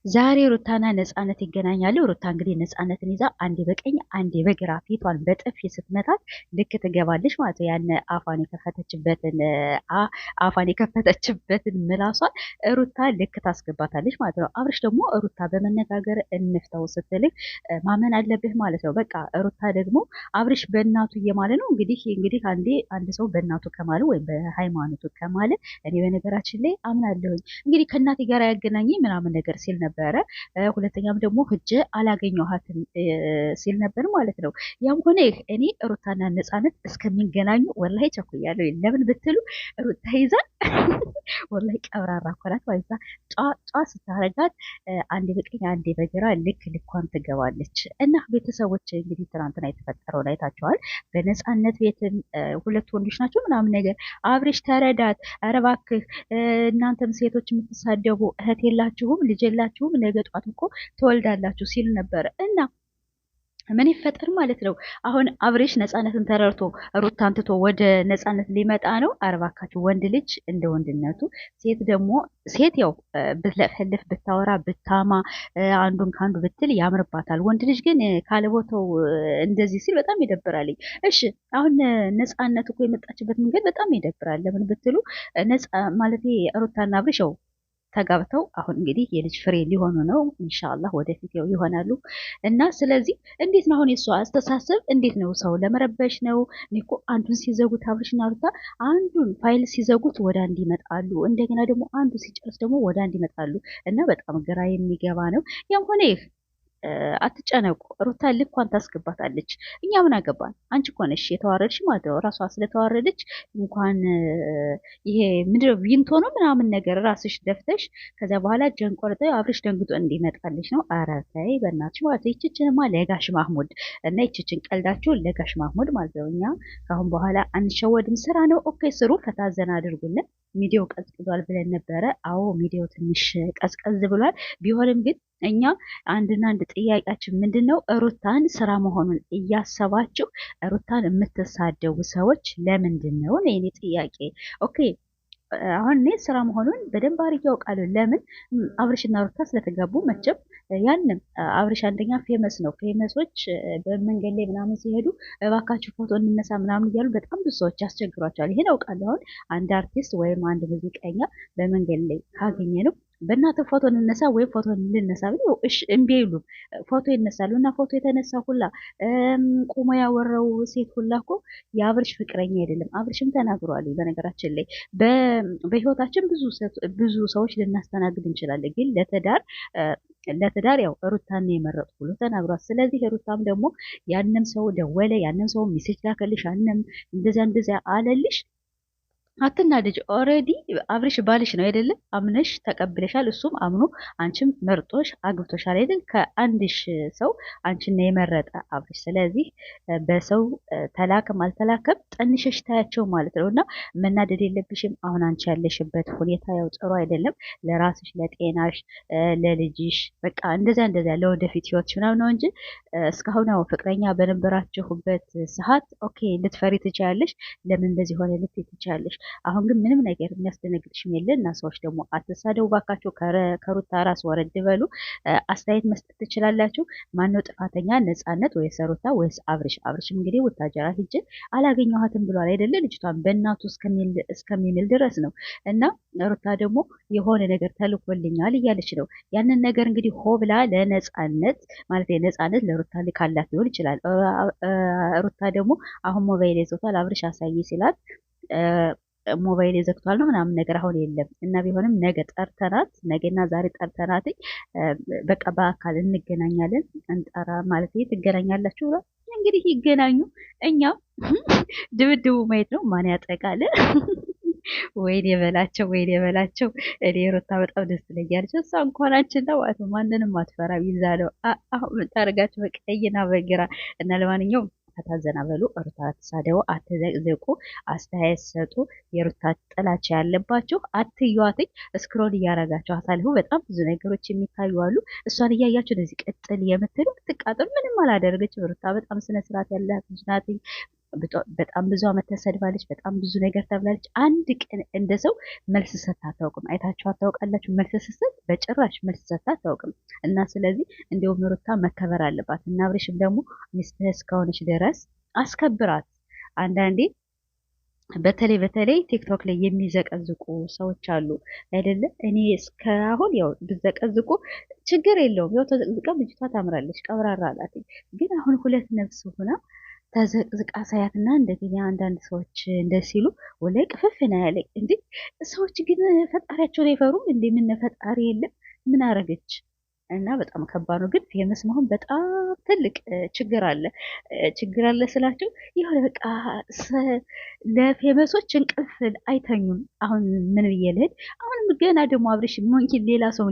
ዛሬ ሩታና ነጻነት ይገናኛሉ። ሩታ እንግዲህ ነጻነትን ይዛ አንዴ በቀኝ አንዴ በግራ ፊቷን በጥፊ ስትመታት ልክ ትገባለች ማለት ነው። ያን አፏን የከፈተችበትን ምላሷን ሩታ ልክ ታስገባታለች ማለት ነው። አብርሽ ደግሞ ሩታ በመነጋገር እንፍታው ስትልክ ማመን አለብህ ማለት ነው። በቃ ሩታ ደግሞ አብርሽ በእናቱ እየማለ ነው። እንግዲህ አንድ ሰው በእናቱ ከማለ ወይም በሃይማኖቱ ከማለ እኔ በነገራችን ላይ አምናለሁኝ። እንግዲህ ከእናቴ ጋር ያገናኘኝ ምናምን ነገር ሲል ነበረ። ሁለተኛም ደግሞ ሂጄ አላገኘኋትም ሲል ነበር ማለት ነው። ያም ሆነ ይህ እኔ ሩታና ነጻነት እስከሚገናኙ ወላሂ ቸኩያለሁ። ለምን ብትሉ ሩታ ይዛ ወላሂ ቀብራራ እኮ ናት ማለት ነው። ጫ ስታረጋት አንዴ በቀኝ አንዴ በግራ ልክ ልኳን ትገባለች። እና ቤተሰቦች እንግዲህ ትናንትና የተፈጠረውን አይታቸዋል። በነጻነት ቤትም ሁለት ወንዶች ናቸው ምናምን ነገር አብርሽ ተረዳት፣ ኧረ እባክህ እናንተም ሴቶች የምትሳደቡ እህት የላችሁም ልጅ የላችሁም፣ ነገ ጧት እኮ ትወልዳላችሁ ሲል ነበረ እና ምን ይፈጠር ማለት ነው። አሁን አብሬሽ ነጻነትን ተረድቶ ሩታን ትቶ ወደ ነጻነት ሊመጣ ነው። አረባካችሁ ወንድ ልጅ እንደ ወንድነቱ፣ ሴት ያው ብትለፈልፍ ብታወራ ብታማ አንዱን ከአንዱ ብትል ያምርባታል። ወንድ ልጅ ግን ካለቦታው እንደዚህ ሲል በጣም ይደብራልኝ። እሺ አሁን ነጻነት እኮ የመጣችበት መንገድ በጣም ይደብራል። ለምን ብትሉ ነጻ ማለት ሩታና አብሬሽ ያው ተጋብተው አሁን እንግዲህ የልጅ ፍሬ ሊሆኑ ነው። ኢንሻአላህ ወደፊት ያው ይሆናሉ። እና ስለዚህ እንዴት ነው አሁን የሷ አስተሳሰብ እንዴት ነው? ሰው ለመረበሽ ነው። እኔ እኮ አንዱን ሲዘጉት አብርሽና ሩታ አንዱን ፋይል ሲዘጉት ወደ አንድ ይመጣሉ። እንደገና ደግሞ አንዱ ሲጨርስ ደግሞ ወደ አንድ ይመጣሉ። እና በጣም ግራ የሚገባ ነው። ያም ሆነ ይህ አትጨነቁ። ሩታ ልኳን ታስገባታለች። እኛ ምን አገባን? አንቺ እኮ ነሽ የተዋረድሽ ማለት ነው። ራሷ ስለተዋረደች እንኳን ይሄ ምንድነው ቪንቶ ነው ምናምን ነገር ራስሽ ደፍተሽ ከዛ በኋላ ጀን ቆርጠ አብርሽ ደንግጦ እንዲመጣልሽ ነው። ኧረ ተይ በእናትሽ ማለት ነው። ይችችንማ ለጋሽ ማህሙድ እና ይችችን ቀልዳችሁ ለጋሽ ማህሙድ ማለት ነው። እኛ ከአሁን በኋላ አንሸወድም። ስራ ነው። ኦኬ ስሩ፣ ፈታዘና አድርጉልን። ሚዲያው ቀዝቅዟል ብለን ነበረ። አዎ ሚዲያው ትንሽ ቀዝቀዝ ብሏል። ቢሆንም ግን እኛ አንድና አንድ ጥያቄያችን ምንድን ነው? ሩታን ስራ መሆኑን እያሰባችሁ ሩታን የምትሳደቡ ሰዎች ለምንድን ነው? የኔ ጥያቄ። ኦኬ አሁን እኔ ስራ መሆኑን በደንብ አድርጌ ያውቃለሁ። ለምን አብርሽና ሩታ ስለተጋቡ መቼም ያንም አብርሽ አንደኛ ፌመስ ነው። ፌመሶች በመንገድ ላይ ምናምን ሲሄዱ እባካችሁ ፎቶ እንነሳ ምናምን እያሉ በጣም ብዙ ሰዎች ያስቸግሯቸዋል። ይሄን አውቃለሁ። አሁን አንድ አርቲስት ወይም አንድ ሙዚቀኛ በመንገድ ላይ ካገኘ ነው በእናተ ፎቶ እንነሳ ወይም ፎቶ ልነሳ ብለው እሺ እምቢ አይሉም። ፎቶ ይነሳሉ። እና ፎቶ የተነሳ ሁላ ቁሞ ያወራው ሴት ሁላ እኮ የአብርሽ ፍቅረኛ አይደለም። አብርሽም ተናግሯል። በነገራችን ላይ በህይወታችን ብዙ ሰዎች ልናስተናግድ እንችላለን፣ ግን ለትዳር ያው ሩታን የመረጡ ብሎ ተናግሯል። ስለዚህ ሩታም ደግሞ ያንም ሰው ደወለ፣ ያንም ሰው ሜሴጅ ላከልሽ፣ ያንም እንደዚያ አለልሽ አትናደጅ። ኦልሬዲ አብርሽ ባልሽ ነው አይደለም? አምነሽ ተቀብለሻል። እሱም አምኖ አንቺም መርጦሽ አግብቶሻል አይደል? ከአንድሽ ሰው አንቺን ነው የመረጠ አብርሽ። ስለዚህ በሰው ተላከም አልተላከም ጠንሸሽ ታያቸው ማለት ነው። እና መናደድ የለብሽም። አሁን አንቺ ያለሽበት ሁኔታ ያው ጥሩ አይደለም። ለራስሽ፣ ለጤናሽ፣ ለልጅሽ በቃ እንደዚያ ለወደፊት ህይወትሽ ምናምን ነው እንጂ እስካሁን ያው ፍቅረኛ በነበራችሁበት ሰዓት ኦኬ ልትፈሪ ትችያለሽ። ለምን እንደዚህ ሆነ ልትይ ትችያለሽ። አሁን ግን ምንም ነገር የሚያስደነግጥሽም የለ። እና ሰዎች ደግሞ አትሳደቡ ባካችሁ። ከሩታ ራስ ወረድ በሉ። አስተያየት መስጠት ትችላላችሁ። ማነው ጥፋተኛ? ነጻነት ወይስ ሩታ ወይስ አብርሽ? አብርሽም እንግዲህ ውታጀራ ሂጅ አላገኘኋትም ብሏል አይደለ? ልጅቷን በእናቱ እስከሚምል ድረስ ነው። እና ሩታ ደግሞ የሆነ ነገር ተልኮልኛል እያለች ነው። ያንን ነገር እንግዲህ ሆ ብላ ለነጻነት ማለት ነጻነት ለሩታ ልካላት ሊሆን ይችላል። ሩታ ደግሞ አሁን ሞባይል ይዞታል አብርሽ አሳይ ሲላት ሞባይል ዘግቷል ነው ምናምን ነገር አሁን የለም። እና ቢሆንም ነገ ጠርተናት ነገና ዛሬ ጠርተናት በቃ በአካል እንገናኛለን። እንጠራ ማለት ትገናኛላችሁ ብሏል። እንግዲህ ይገናኙ። እኛም ድብድቡ ማየት ነው። ማን ያጠቃል? ወይኔ የበላቸው ወይኔ የበላቸው። እኔ ሩታ በጣም ደስ ትለኛለች። እሷ እንኳን አንቺን ነው ማንንም አትፈራም። ይዛ ነው አሁን የምታደርጋቸው በቀይና በግራ። እና ለማንኛውም ታዘና በሉ። ሩታ አትሳደቡ፣ አትዘቅዘቁ፣ አስተያየት ሰጡ። የሩታ ጥላቻ ያለባችሁ አትዩዋትኝ። ስክሮል እያረጋችሁ አሳልፉ። በጣም ብዙ ነገሮች የሚታዩ አሉ። እሷን እያያችሁ እንደዚህ ቅጥል የምትሉ ትቃጥሉ። ምንም አላደረገችም ሩታ። በጣም ስነ ስርዓት ያላት ልጅ ናት። በጣም ብዙ አመት ተሰድባለች። በጣም ብዙ ነገር ተብላለች። አንድ ቀን እንደ ሰው መልስ ሰጥታ አታውቅም። አይታችሁ አታውቃላችሁ? መልስ ስትሰጥ በጭራሽ መልስ ሰጥታ አታውቅም። እና ስለዚህ እንዲሁም ሩታ መከበር አለባት እና አብርሽም ደግሞ ሚስትህ እስከሆነች ድረስ አስከብራት። አንዳንዴ በተለይ ቲክቶክ ላይ የሚዘቀዝቁ ሰዎች አሉ አይደለ? እኔ እስካሁን ያው ብዘቀዝቁ ችግር የለውም። ያው ተዘቅዝቃ ልጅቷ ታምራለች፣ ቀብራራ አላት። ግን አሁን ሁለት ነፍስ ሆና ተዘቅዝቃ ሳያትና እንደገና አንዳንድ ሰዎች እንደ ሲሉ ወላይ ቅፍፍ ነው ያለኝ። እንዴ ሰዎች ግን ፈጣሪያቸውን አይፈሩም እንዴ? ምን ፈጣሪ የለም ምን አረገች? እና በጣም ከባድ ነው። ግን ፌመስ መሆን በጣም ትልቅ ችግር አለ። ችግር አለ ስላቸው የሆነ በቃ ለፌመሶች እንቅልፍ አይተኙም። አሁን ምን ብዬ ልሄድ? አሁንም ገና ደግሞ አብርሽ ሞንኪን ሌላ ሰው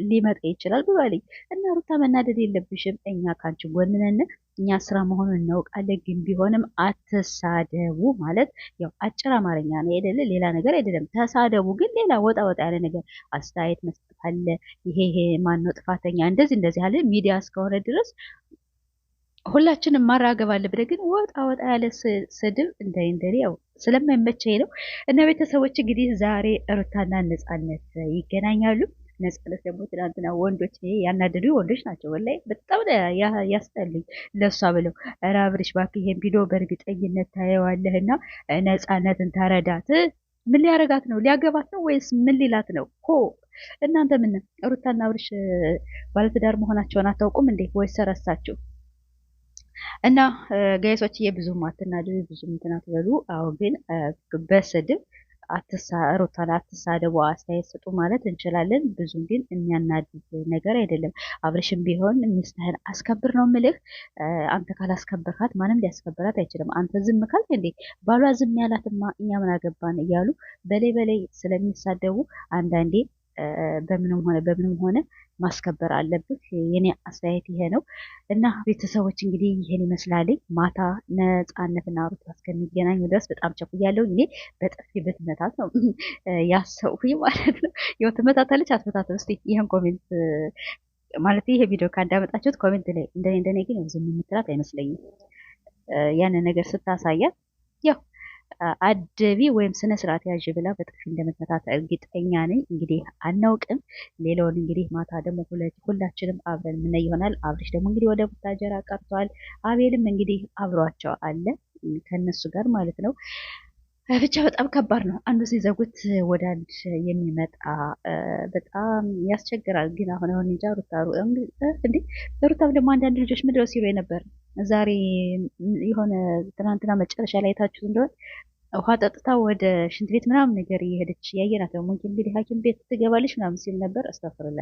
ሊመጣ ይችላል ብሏልኝ። እና ሩታ መናደድ የለብሽም። እኛ ካንቺ ጎን ነን። እኛ ስራ መሆኑን እናውቃለን። ግን ቢሆንም አትሳደቡ ማለት ያው አጭር አማርኛ ነው አይደለ? ሌላ ነገር አይደለም። ተሳደቡ ግን ሌላ ወጣ ወጣ ያለ ነገር አስተያየት መስጠት አለ። ይሄ ማን ነው ጥፋተኛ እንደዚህ አለ። ሚዲያ እስከሆነ ድረስ ሁላችንም ማራገብ አለብን። ግን ወጣ ወጣ ያለ ስድብ እንደኔ ያው ስለማይመቸኝ ነው። እና ቤተሰቦች እንግዲህ ዛሬ ሩታና ነፃነት ይገናኛሉ። ነፃነት ደግሞ ትናንትና ወንዶች ያናደዱ ወንዶች ናቸው። ወላሂ በጣም ያስጠልኝ ለሷ ብለው ኧረ አብርሽ እባክህ ይሄን ቪዲዮ በእርግጠኝነት ታየዋለህና ነፃነትን ተረዳት። ምን ሊያረጋት ነው? ሊያገባት ነው ወይስ ምን ሊላት ነው? እናንተ ምን ሩታና አብርሽ ባለትዳር መሆናቸውን አታውቁም እንዴ? ወይስ ረሳችሁ? እና ጋይሶችዬ ብዙም አትናደዱ፣ ብዙም እንትን አትበሉ። አዎ ግን በስድብ ሩታን አትሳደቡ፣ አስተያየት ስጡ ማለት እንችላለን። ብዙም ግን የሚያናድድ ነገር አይደለም። አብርሽም ቢሆን ሚስትህን አስከብር ነው ምልህ። አንተ ካላስከበርካት ማንም ሊያስከብራት አይችልም። አንተ ዝም ካልክ እንዴ ባሏ ዝም ያላትማ እኛ ምን አገባን እያሉ በላይ ስለሚሳደቡ አንዳንዴ በምንም ሆነ ማስከበር አለብህ። የኔ አስተያየት ይሄ ነው። እና ቤተሰቦች እንግዲህ ይሄን ይመስላል። ማታ ነፃነትና ሩታ እስከሚገናኙ ድረስ በጣም ቸኩያለሁ። እኔ በጥፊ ብትመታት ነው ያሰብኩኝ ማለት ነው። ያው ትመታታለች አትመታትም? እስኪ ይህን ኮሜንት ማለት ይሄ ቪዲዮ ካዳመጣችሁት ኮሜንት ላይ እንደኔ ግን ዝም የምትላት አይመስለኝም። ያንን ነገር ስታሳያት ያው አደቢ ወይም ስነ ስርዓት ያዥ ብላ በጥፊ እንደምትመታት እርግጠኛ ነኝ። እንግዲህ አናውቅም። ሌላውን እንግዲህ ማታ ደግሞ ሁላችንም አብረን ምን ይሆናል። አብርሽ ደግሞ እንግዲህ ወደ ቡታጀራ ቀርቷል። አቤልም እንግዲህ አብሯቸው አለ ከነሱ ጋር ማለት ነው። ብቻ በጣም ከባድ ነው። አንዱ ሲዘጉት ወደ አንድ የሚመጣ በጣም ያስቸግራል። ግን አሁን እንጃ እንዴ ሩታም ደግሞ አንዳንድ ልጆች ምድረው ሲሉ ነበር ዛሬ የሆነ ትናንትና መጨረሻ ላይ የታችሁት እንደሆነ ውሃ ጠጥታ ወደ ሽንት ቤት ምናምን ነገር እየሄደች ያየናት ነው። እንግዲህ ሐኪም ቤት ትገባለች ምናምን ሲል ነበር። አስተፍርላ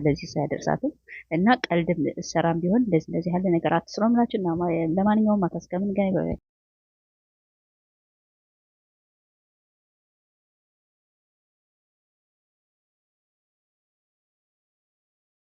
ለዚህ ሳያደርሳትም እና ቀልድም ሰራም ቢሆን እንደዚህ ያለ ነገር አትስሮ ምላችሁ እና ለማንኛውም ማታ እስከምንገናኝ